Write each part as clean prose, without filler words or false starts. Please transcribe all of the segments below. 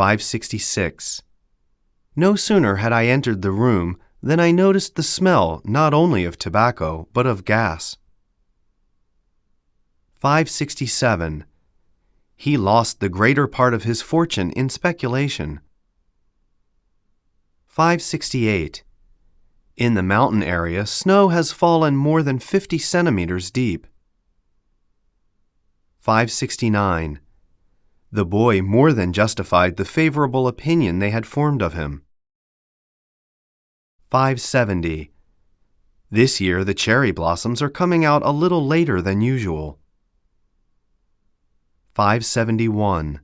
566. No sooner had I entered the room than I noticed the smell not only of tobacco but of gas. 567. He lost the greater part of his fortune in speculation. 568. In the mountain area, snow has fallen more than 50 centimeters deep. 569. The boy more than justified the favorable opinion they had formed of him. 570. This year the cherry blossoms are coming out a little later than usual. 571.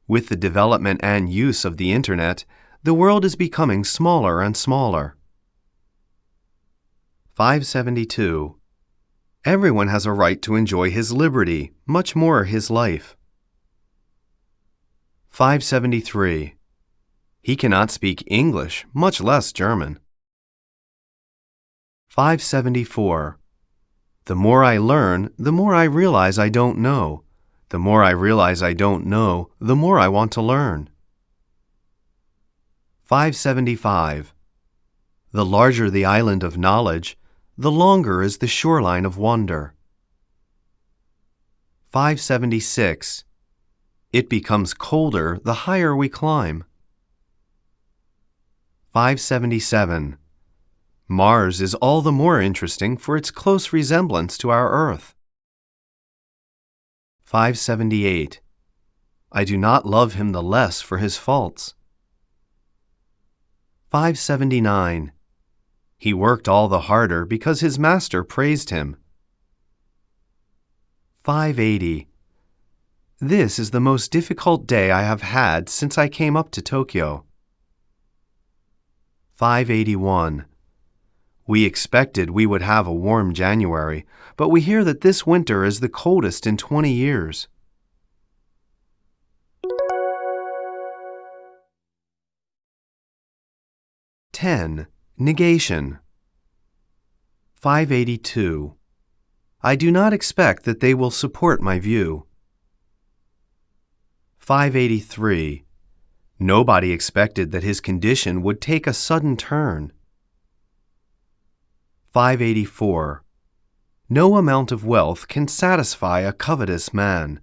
With the development and use of the Internet, the world is becoming smaller and smaller. 572. Everyone has a right to enjoy his liberty, much more his life. 573. He cannot speak English, much less German. 574. The more I learn, the more I realize I don't know. The more I realize I don't know, the more I want to learn. 575. The larger the island of knowledge, the longer is the shoreline of wonder. 576. It becomes colder the higher we climb. 577. Mars is all the more interesting for its close resemblance to our Earth. 578. I do not love him the less for his faults. 579. He worked all the harder because his master praised him. 580. This is the most difficult day I have had since I came up to Tokyo. 581. We expected we would have a warm January, but we hear that this winter is the coldest in 20 years. Negation. 582. I do not expect that they will support my view. 583. Nobody expected that his condition would take a sudden turn. 584. No amount of wealth can satisfy a covetous man.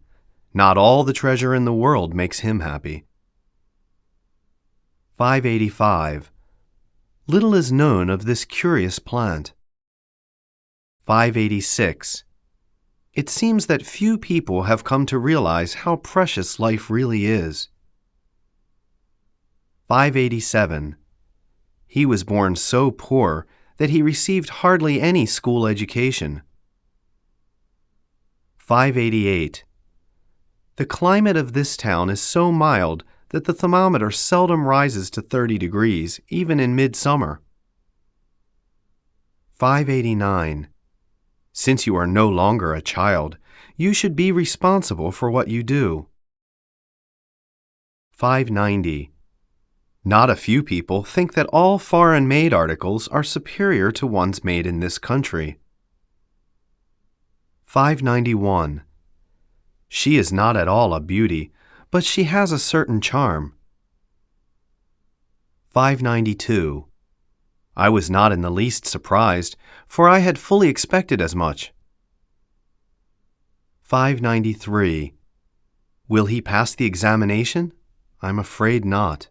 Not all the treasure in the world makes him happy. 585. Little is known of this curious plant. 586. It seems that few people have come to realize how precious life really is. 587. He was born so poor that he received hardly any school education. 588. The climate of this town is so mild that the thermometer seldom rises to 30 degrees, even in midsummer. 589. Since you are no longer a child, you should be responsible for what you do. 590. Not a few people think that all foreign-made articles are superior to ones made in this country. 591. She is not at all a beauty, but she has a certain charm. 592. I was not in the least surprised, for I had fully expected as much. 593. Will he pass the examination? I'm afraid not.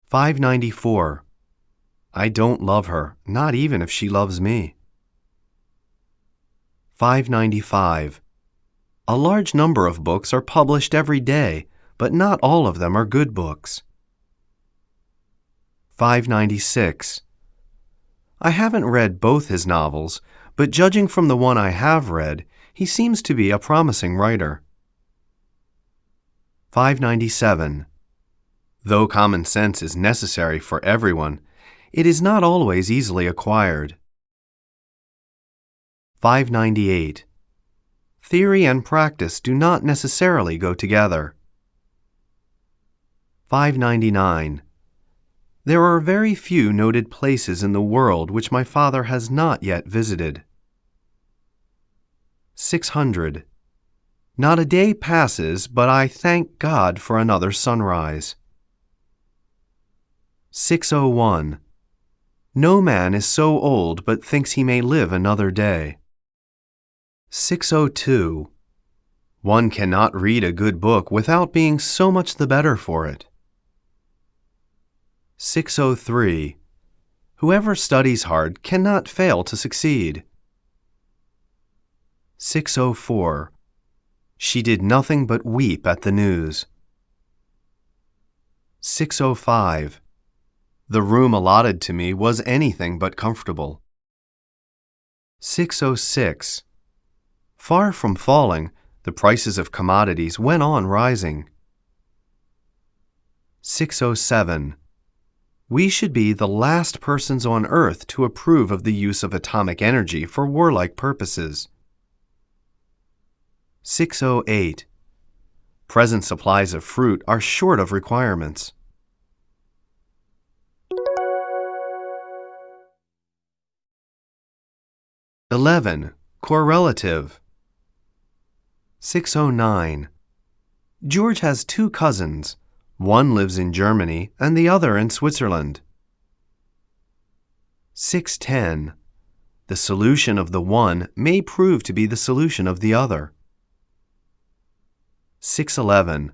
594. I don't love her, not even if she loves me. 595. A large number of books are published every day, but not all of them are good books. 596. I haven't read both his novels, but judging from the one I have read, he seems to be a promising writer. 597. Though common sense is necessary for everyone, it is not always easily acquired. 598. Theory and practice do not necessarily go together. 599. There are very few noted places in the world which my father has not yet visited. 600. Not a day passes but I thank God for another sunrise. 601. No man is so old but thinks he may live another day. 602. One cannot read a good book without being so much the better for it. 603. Whoever studies hard cannot fail to succeed. 604. She did nothing but weep at the news. 605. The room allotted to me was anything but comfortable. 606. Far from falling, the prices of commodities went on rising. 607. We should be the last persons on earth to approve of the use of atomic energy for warlike purposes. 608. Present supplies of fruit are short of requirements. 11. Correlative. 609. George has two cousins. One lives in Germany and the other in Switzerland. 610. The solution of the one may prove to be the solution of the other. 611.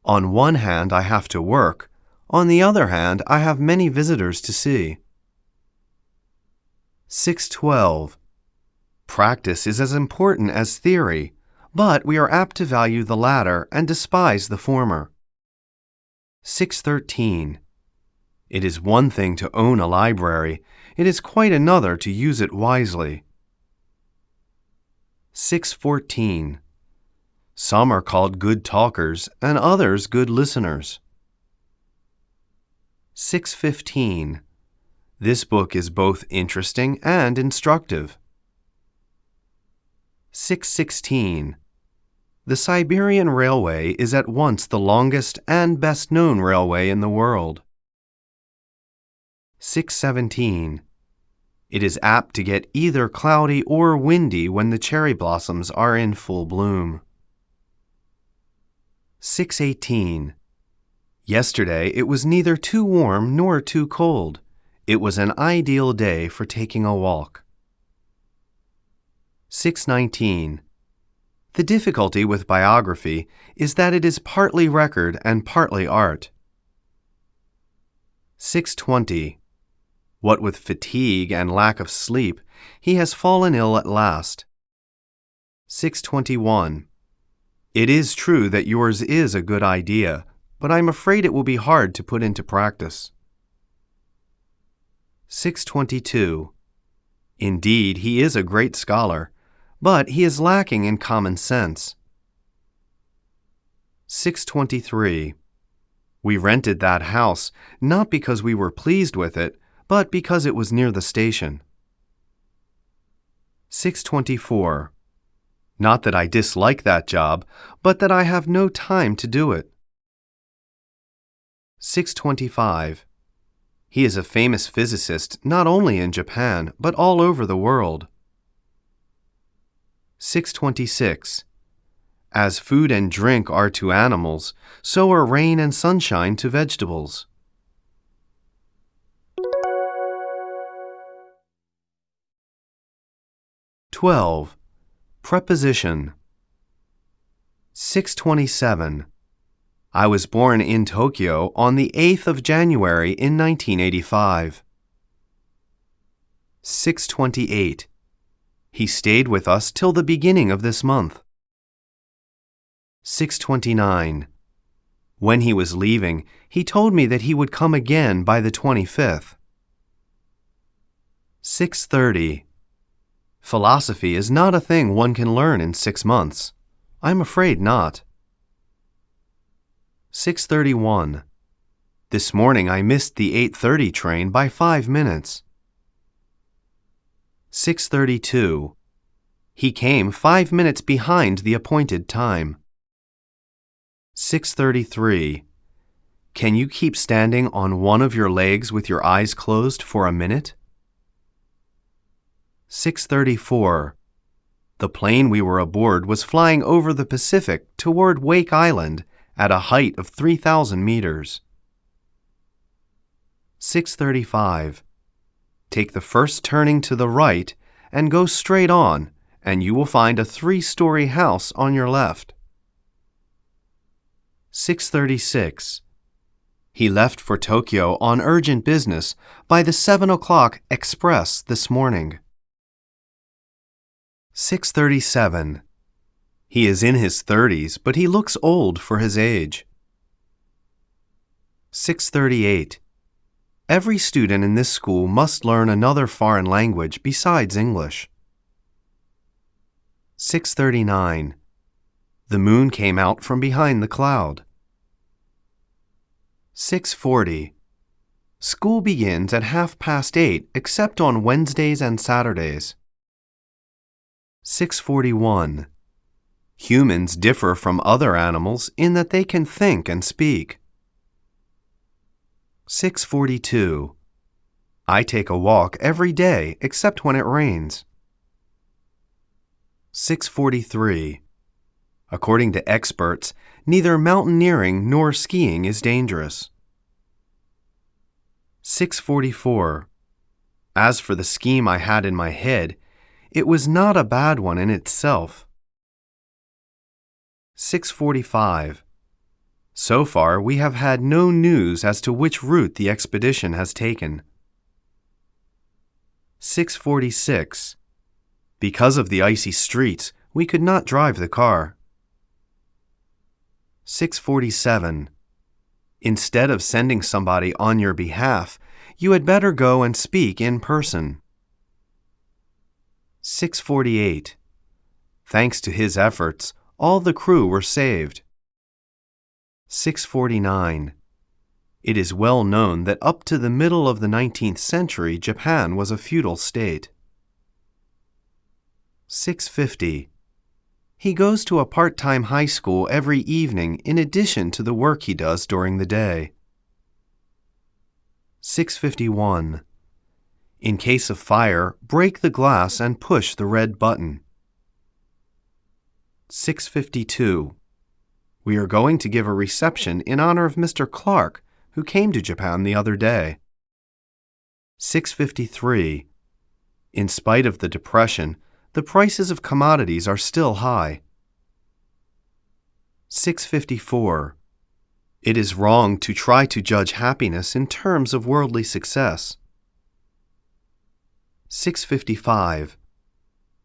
On one hand, I have to work. On the other hand, I have many visitors to see. 612. Practice is as important as theory, but we are apt to value the latter and despise the former. 613. It is one thing to own a library, it is quite another to use it wisely. 614. Some are called good talkers and others good listeners. 615. This book is both interesting and instructive. 616. The Siberian Railway is at once the longest and best-known railway in the world. 617. It is apt to get either cloudy or windy when the cherry blossoms are in full bloom. 618. Yesterday it was neither too warm nor too cold. It was an ideal day for taking a walk. 619. The difficulty with biography is that it is partly record and partly art. 620. What with fatigue and lack of sleep, he has fallen ill at last. 621. It is true that yours is a good idea, but I'm afraid it will be hard to put into practice. 622. Indeed, he is a great scholar, but he is lacking in common sense. 623. We rented that house not because we were pleased with it, but because it was near the station. 624. Not that I dislike that job, but that I have no time to do it. 625. He is a famous physicist not only in Japan, but all over the world. 626. As food and drink are to animals, so are rain and sunshine to vegetables. 12. Preposition. 627. I was born in Tokyo on the 8th of January in 1985. 628. He stayed with us till the beginning of this month. 629. When he was leaving, he told me that he would come again by the 25th. 630. Philosophy is not a thing one can learn in 6 months. I'm afraid not. 631. This morning I missed the 8:30 train by 5 minutes. 632. He came 5 minutes behind the appointed time. 633. Can you keep standing on one of your legs with your eyes closed for a minute? 634. The plane we were aboard was flying over the Pacific toward Wake Island at a height of 3,000 meters. 6:35. Take the first turning to the right and go straight on, and you will find a 3-story house on your left. 6:36. He left for Tokyo on urgent business by the 7 o'clock express this morning. 6:37. He is in his 30s, but he looks old for his age. 6:38. Every student in this school must learn another foreign language besides English. 6:39. The moon came out from behind the cloud. 6:40. School begins at 8:30 except on Wednesdays and Saturdays. 6:41. Humans differ from other animals in that they can think and speak. 6:42. I take a walk every day except when it rains. 6:43. According to experts, neither mountaineering nor skiing is dangerous. 6:44. As for the scheme I had in my head, it was not a bad one in itself. 6:45. So far, we have had no news as to which route the expedition has taken. 6:46. Because of the icy streets, we could not drive the car. 6:47. Instead of sending somebody on your behalf, you had better go and speak in person. 6:48. Thanks to his efforts, all the crew were saved. 6:49. It is well known that up to the middle of the 19th century, Japan was a feudal state. 6:50. He goes to a part-time high school every evening in addition to the work he does during the day. 6:51. In case of fire, break the glass and push the red button. 6:52. We are going to give a reception in honor of Mr. Clark, who came to Japan the other day. 6:53. In spite of the depression, the prices of commodities are still high. 6:54. It is wrong to try to judge happiness in terms of worldly success. 6:55.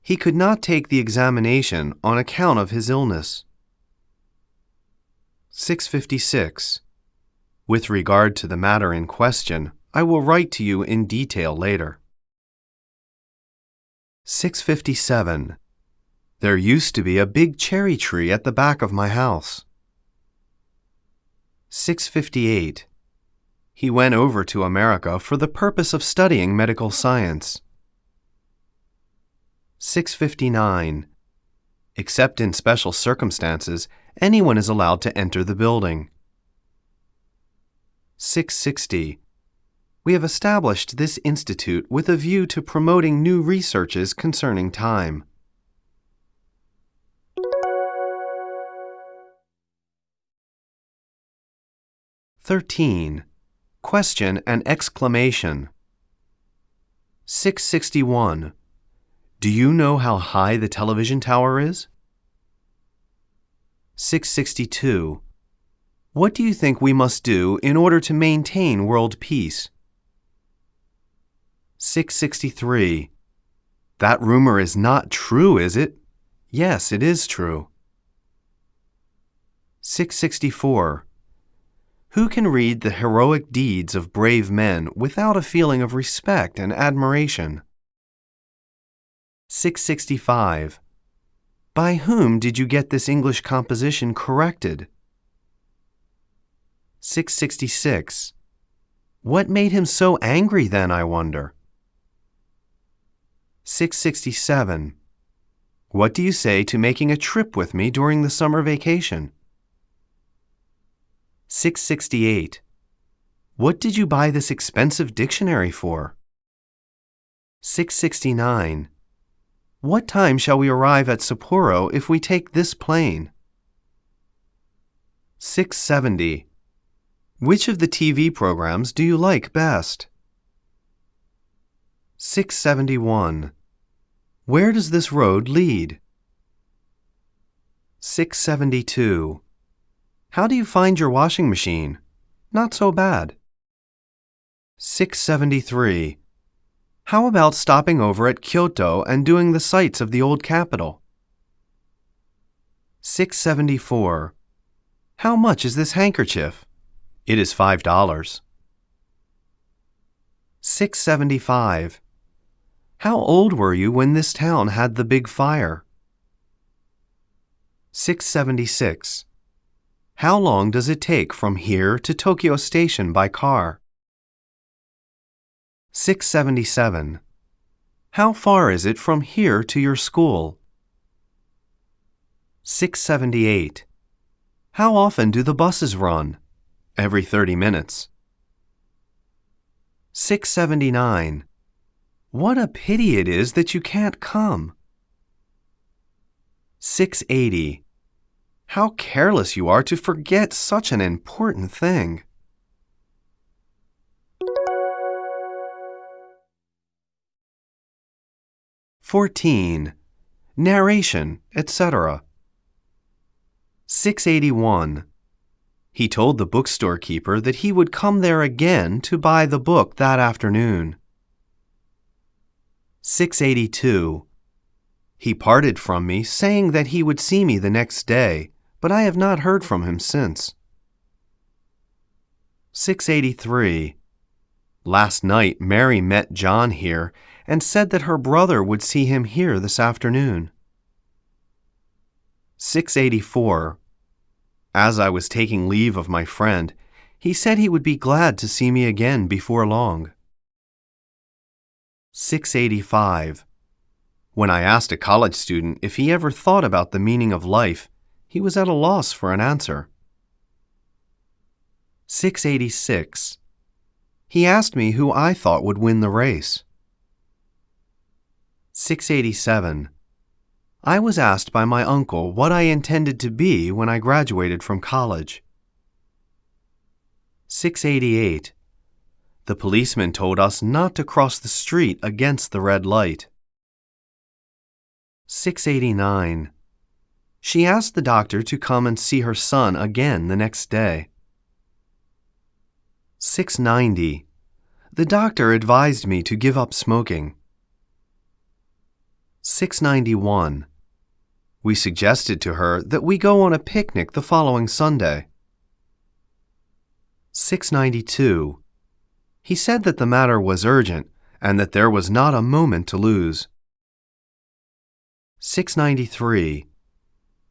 He could not take the examination on account of his illness. 6:56. With regard to the matter in question, I will write to you in detail later. 6:57. There used to be a big cherry tree at the back of my house. 6:58. He went over to America for the purpose of studying medical science. 6:59. Except in special circumstances, anyone is allowed to enter the building. 6:60. We have established this institute with a view to promoting new researches concerning time. (13) Question and exclamation. 6:61. Do you know how high the television tower is? 6:62. What do you think we must do in order to maintain world peace? 6:63. That rumor is not true, is it? Yes, it is true. 6:64. Who can read the heroic deeds of brave men without a feeling of respect and admiration? 6:65. By whom did you get this English composition corrected? 6:66. What made him so angry then, I wonder? 6:67. What do you say to making a trip with me during the summer vacation? 6:68. What did you buy this expensive dictionary for? 6:69. What time shall we arrive at Sapporo if we take this plane? 670. Which of the TV programs do you like best? 671. Where does this road lead? 672. How do you find your washing machine? Not so bad. 673. How about stopping over at Kyoto and doing the sights of the old capital? 674. How much is this handkerchief? It is $5. 675. How old were you when this town had the big fire? 676. How long does it take from here to Tokyo Station by car? 677. How far is it from here to your school? 678. How often do the buses run? Every 30 minutes. 679. What a pity it is that you can't come. 680. How careless you are to forget such an important thing. (14) Narration, etc. 681. He told the bookstore keeper that he would come there again to buy the book that afternoon. 682. He parted from me, saying that he would see me the next day, but I have not heard from him since. 683. Last night Mary met John here and said that her brother would see him here this afternoon. 684. As I was taking leave of my friend, he said he would be glad to see me again before long. 685. When I asked a college student if he ever thought about the meaning of life, he was at a loss for an answer. 686. He asked me who I thought would win the race. 687. I was asked by my uncle what I intended to be when I graduated from college. 688. The policeman told us not to cross the street against the red light. 689. She asked the doctor to come and see her son again the next day. 690. The doctor advised me to give up smoking. 691. We suggested to her that we go on a picnic the following Sunday. 692. He said that the matter was urgent and that there was not a moment to lose. 693.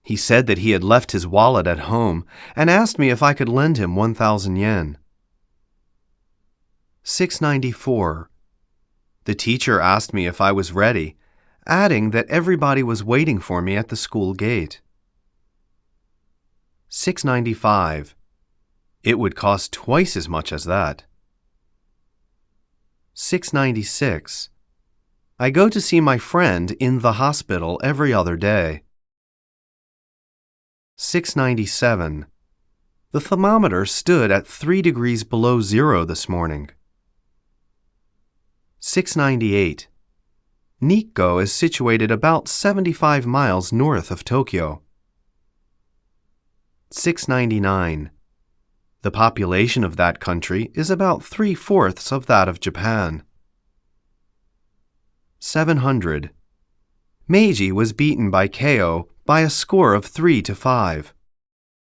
He said that he had left his wallet at home and asked me if I could lend him 1,000 yen. 694. The teacher asked me if I was ready, adding that everybody was waiting for me at the school gate. 695. It would cost twice as much as that. 696. I go to see my friend in the hospital every other day. 697. The thermometer stood at 3 degrees below zero this morning. 698. Nikko is situated about 75 miles north of Tokyo. 699. The population of that country is about 3/4 of that of Japan. 700. Meiji was beaten by KO by a score of 3-5.